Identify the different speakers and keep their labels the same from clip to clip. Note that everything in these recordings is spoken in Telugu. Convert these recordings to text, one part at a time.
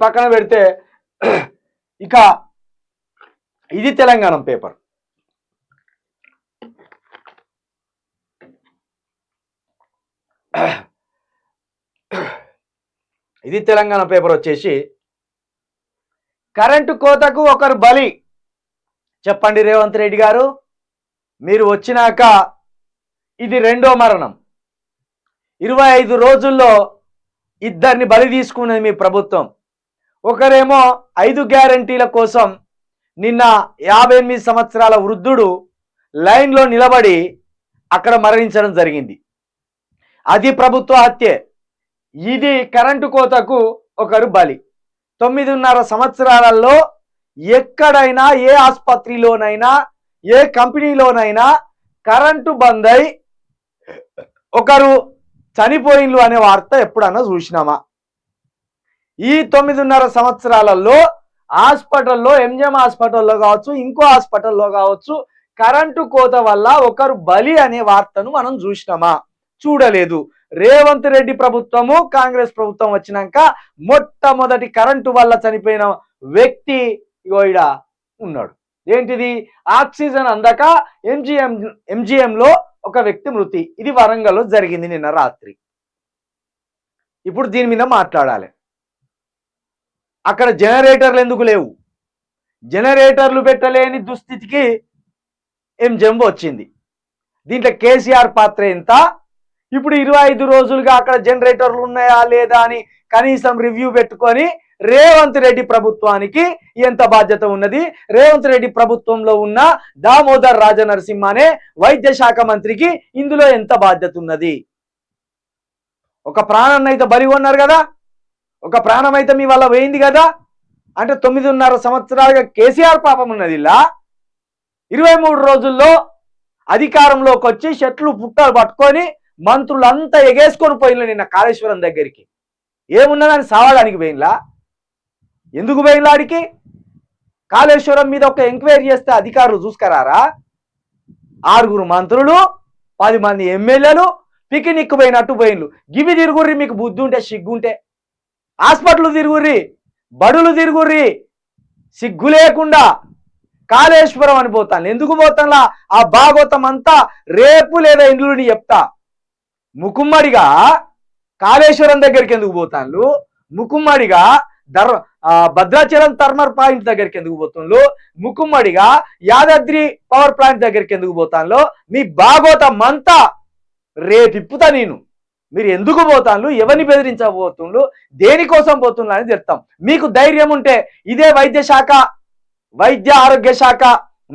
Speaker 1: పక్కన పెడితే ఇక ఇది తెలంగాణ పేపర్. ఇది తెలంగాణ పేపర్ వచ్చేసి కరెంటు కోతకు ఒకరు బలి. చెప్పండి రేవంత్ రెడ్డి గారు, మీరు వచ్చినాక ఇది రెండో మరణం. 25 రోజుల్లో ఇద్దరిని బలి తీసుకున్నది మీ ప్రభుత్వం. ఒకరేమో 5 గ్యారంటీల కోసం నిన్న 58 సంవత్సరాల వృద్ధుడు లైన్లో నిలబడి అక్కడ మరణించడం జరిగింది. అది ప్రభుత్వ హత్యే. ఇది కరెంటు కోతకు ఒకరు బలి. 9.5 సంవత్సరాలలో ఎక్కడైనా ఏ ఆసుపత్రిలోనైనా ఏ కంపెనీలోనైనా కరెంటు బంద్ అయి ఒకరు చనిపోయిన్లు అనే వార్త ఎప్పుడన్నా చూసినామా? ఈ 9.5 సంవత్సరాలలో హాస్పిటల్లో, ఎంజిఎం హాస్పిటల్లో కావచ్చు, ఇంకో హాస్పిటల్లో కావచ్చు, కరెంటు కోత వల్ల ఒకరు బలి అనే వార్తను మనం చూసినామా? చూడలేదు. రేవంత్ రెడ్డి ప్రభుత్వము, కాంగ్రెస్ ప్రభుత్వం వచ్చినాక మొట్టమొదటి కరెంటు వల్ల చనిపోయిన వ్యక్తి ఇగోయిడ ఉన్నాడు. ఏంటిది? ఆక్సిజన్ అందక ఎంజిఎంలో ఒక వ్యక్తి మృతి. ఇది వరంగల్లో జరిగింది నిన్న రాత్రి. ఇప్పుడు దీని మీద మాట్లాడాలి. అక్కడ జనరేటర్లు ఎందుకు లేవు? జనరేటర్లు పెట్టలేని దుస్థితికి ఎంజిఎం వచ్చింది. దీంట్లో కేసీఆర్ పాత్ర ఎంత? ఇప్పుడు 25 రోజులుగా అక్కడ జనరేటర్లు ఉన్నాయా లేదా అని కనీసం రివ్యూ పెట్టుకొని రేవంత్ రెడ్డి ప్రభుత్వానికి ఎంత బాధ్యత ఉన్నది? రేవంత్ రెడ్డి ప్రభుత్వంలో ఉన్న దామోదర్ రాజనరసింహ అనే వైద్య శాఖ మంత్రికి ఇందులో ఎంత బాధ్యత ఉన్నది? ఒక ప్రాణాన్ని అయితే బలి కొన్నారు కదా, ఒక ప్రాణం అయితే మీ వల్ల పోయింది కదా. అంటే 9.5 సంవత్సరాలుగా కేసీఆర్ పాపం ఉన్నది. ఇలా 23 రోజుల్లో అధికారంలోకి వచ్చి చెట్లు పుట్టలు పట్టుకొని మంత్రులంతా ఎగేసుకొని పోయిన నిన్న కాళేశ్వరం దగ్గరికి. ఏమున్నదని సావడానికి పోయినలా? ఎందుకు పోయినలా? ఆడికి కాళేశ్వరం మీద ఒక ఎంక్వైరీ చేస్తే అధికారులు చూసుకురారా? 6 మంత్రులు, 10 మంది ఎమ్మెల్యేలు పిక్నిక్ పోయినట్టు పోయిన్లు. గివి తిరుగుర్రి, మీకు బుద్ధి ఉంటే సిగ్గుంటే. హాస్పిటల్ తిరుగుర్రి, బడులు తిరుగుర్రి, సిగ్గు లేకుండా కాళేశ్వరం అని పోతాను. ఎందుకు పోతానులా? ఆ భాగవతం అంతా రేపు లేదా ఇండ్లుని చెప్తా. ముకుమ్మడిగా కాళేశ్వరం దగ్గరికి ఎందుకు పోతాను? ముకుమ్మడిగా భద్రాచలం థర్మల్ పాయింట్ దగ్గరికి ఎందుకు పోతాను? ముకుమ్మడిగా యాదాద్రి పవర్ ప్లాంట్ దగ్గరికి ఎందుకు పోతాను? మీ భాగవతం అంతా రేపిప్పుతా నేను. మీరు ఎందుకు పోతాను? ఎవరిని బెదిరించబోతుండ్రు? దేనికోసం పోతుండ్రు అని చెప్తాం. మీకు ధైర్యం ఉంటే ఇదే వైద్య ఆరోగ్య శాఖ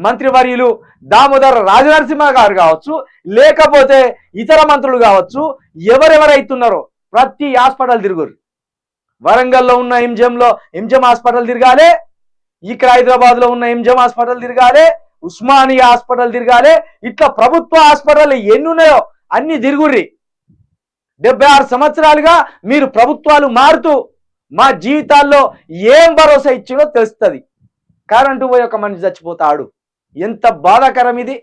Speaker 1: మంత్రివర్యులు దామోదర్ రాజనరసింహ గారు కావచ్చు, లేకపోతే ఇతర మంత్రులు కావచ్చు, ఎవరెవరైతున్నారో ప్రతి హాస్పిటల్ తిరుగురు. వరంగల్లో ఉన్న ఎంజిఎం హాస్పిటల్ తిరగాలి, ఇక్కడ హైదరాబాద్ లో ఉన్న ఎంజిఎం హాస్పిటల్ తిరగాలి, ఉస్మానియా హాస్పిటల్ తిరగాలి. ఇట్లా ప్రభుత్వ హాస్పిటల్ ఎన్ని ఉన్నాయో అన్ని తిరుగుర్రి. 76 సంవత్సరాలుగా మీరు ప్రభుత్వాలు మారుతూ మా జీవితాల్లో ఏం భరోసా ఇచ్చిందో తెలుస్తుంది. కరెంటు పోయి ఒక మనిషి చచ్చిపోతాడు. ఎంత బాధాకరం ఇది.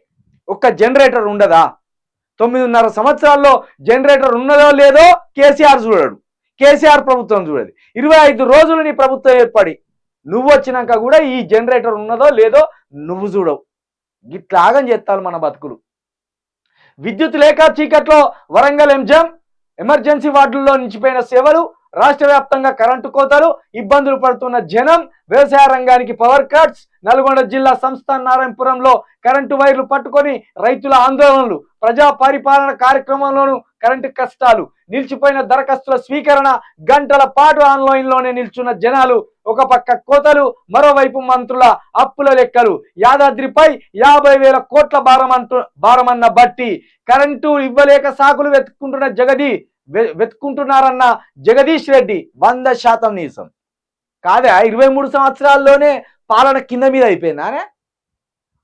Speaker 1: ఒక్క జనరేటర్ ఉండదా? 9.5 సంవత్సరాల్లో జనరేటర్ ఉన్నదో లేదో కేసీఆర్ చూడడు, కేసీఆర్ ప్రభుత్వం చూడదు. 25 రోజులు నీ ప్రభుత్వం ఏర్పడి నువ్వు వచ్చినాక కూడా ఈ జనరేటర్ ఉన్నదో లేదో నువ్వు చూడవు. గిట్లాగం చేస్తాను మన బతుకులు. విద్యుత్ లేక చీకట్లో వరంగల్ ఎమర్జెన్సీ వార్డుల్లో నిలిచిపోయిన సేవలు, రాష్ట్ర వ్యాప్తంగా కరెంటు కోతలు, ఇబ్బందులు పడుతున్న జనం, వ్యవసాయ రంగానికి పవర్ కట్స్, నల్గొండ జిల్లా సంస్థాన్ నారాయణపురంలో కరెంటు వైర్లు పట్టుకొని రైతుల ఆందోళనలు, ప్రజా పరిపాలన కార్యక్రమంలోనూ కరెంటు కష్టాలు, నిలిచిపోయిన దరఖాస్తుల స్వీకరణ, గంటల పాటు ఆన్లైన్లోనే నిల్చున్న జనాలు, ఒక పక్క కోతలు, మరోవైపు మంత్రుల అప్పుల లెక్కలు, యాదాద్రిపై 50,000 కోట్ల భారమన్న బట్టి, కరెంటు ఇవ్వలేక సాకులు వెతుక్కుంటున్నారన్న జగదీష్ రెడ్డి 100% నీసం కాదా? 23 సంవత్సరాల్లోనే పాలన కింద మీద అయిపోయిందానే.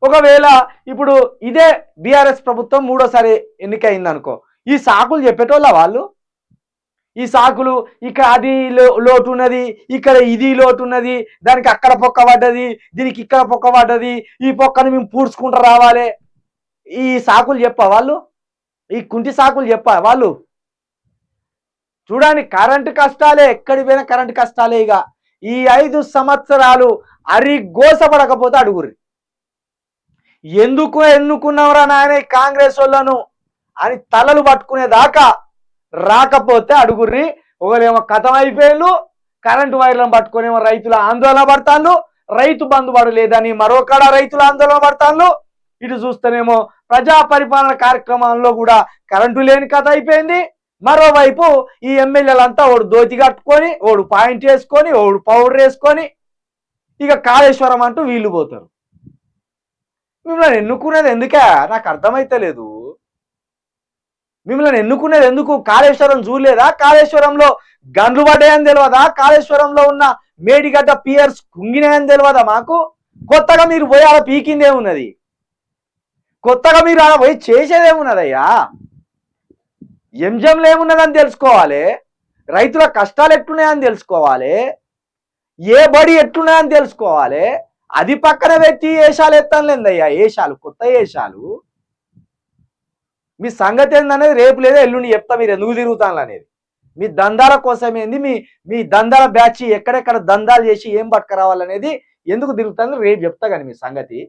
Speaker 1: ఒకవేళ ఇప్పుడు ఇదే బీఆర్ఎస్ ప్రభుత్వం మూడోసారి ఎన్నికైంది అనుకో, ఈ సాకులు చెప్పేటోళ్ళ వాళ్ళు. ఈ సాకులు ఇక్కడ అది లోటు ఉన్నది, ఇక్కడ ఇది లోటు ఉన్నది, దానికి అక్కడ పొక్క పడ్డది, దీనికి ఇక్కడ పొక్క పడ్డది, ఈ పొక్కను మేము పూడ్చుకుంటూ రావాలి. ఈ సాకులు చెప్పా వాళ్ళు? ఈ కుంటి సాకులు చెప్పా వాళ్ళు? చూడండి, కరెంటు కష్టాలే, ఎక్కడికి పోయినా కరెంటు కష్టాలే. ఇక ఈ 5 సంవత్సరాలు అరిగోసపడకపోతే అడుగుర్రి. ఎందుకు ఎన్నుకున్నవరా నాయన కాంగ్రెస్ వాళ్ళను అని తలలు పట్టుకునేదాకా రాకపోతే అడుగుర్రి. ఒకరేమో కథం అయిపోయిళ్ళు, కరెంటు వైర్లను పట్టుకునేమో రైతుల ఆందోళన పడతాళ్ళు, రైతు బంధువాడు లేదని మరొకడ రైతుల ఆందోళన పడతాళ్ళు. ఇటు చూస్తేనేమో ప్రజా పరిపాలన కార్యక్రమంలో కూడా కరెంటు లేని కథ అయిపోయింది. మరోవైపు ఈ ఎమ్మెల్యేలంతా ఓడు దోతి కట్టుకొని, ఓడు పాయింట్ వేసుకొని, ఓడు పౌడర్ వేసుకొని ఇక కాళేశ్వరం అంటూ వీళ్ళు పోతారు. మిమ్మల్ని ఎన్నుకునేది ఎందుకే నాకు అర్థమైతలేదు. మిమ్మల్ని ఎన్నుకునేది ఎందుకు? కాళేశ్వరం చూడలేదా? కాళేశ్వరంలో గన్లు పడ్డాయని తెలియదా? కాళేశ్వరంలో ఉన్న మేడిగడ్డ పియర్స్ కుంగినాయని తెలియదా మాకు? కొత్తగా మీరు పోయి అలా పీకిందేమున్నది? కొత్తగా మీరు అలా పోయి చేసేదేమున్నదయ్యా? ఎంజంలు ఏమున్నదని తెలుసుకోవాలి, రైతుల కష్టాలు ఎట్లున్నాయని తెలుసుకోవాలి, ఏ బడి ఎట్లున్నాయని తెలుసుకోవాలి. అది పక్కన పెట్టి ఏషాలు ఎత్తానులేదయ్యా, ఏషాలు కొత్త ఏషాలు. మీ సంగతి ఏందనేది రేపు లేదా ఎల్లుండి చెప్తా, మీరు ఎందుకు తిరుగుతాను అనేది. మీ దందాల కోసం ఏంది, మీ దందాల బ్యాచ్ ఎక్కడెక్కడ దందాలు చేసి ఏం పట్టుకురావాలనేది ఎందుకు తిరుగుతాను రేపు చెప్తా కానీ మీ సంగతి.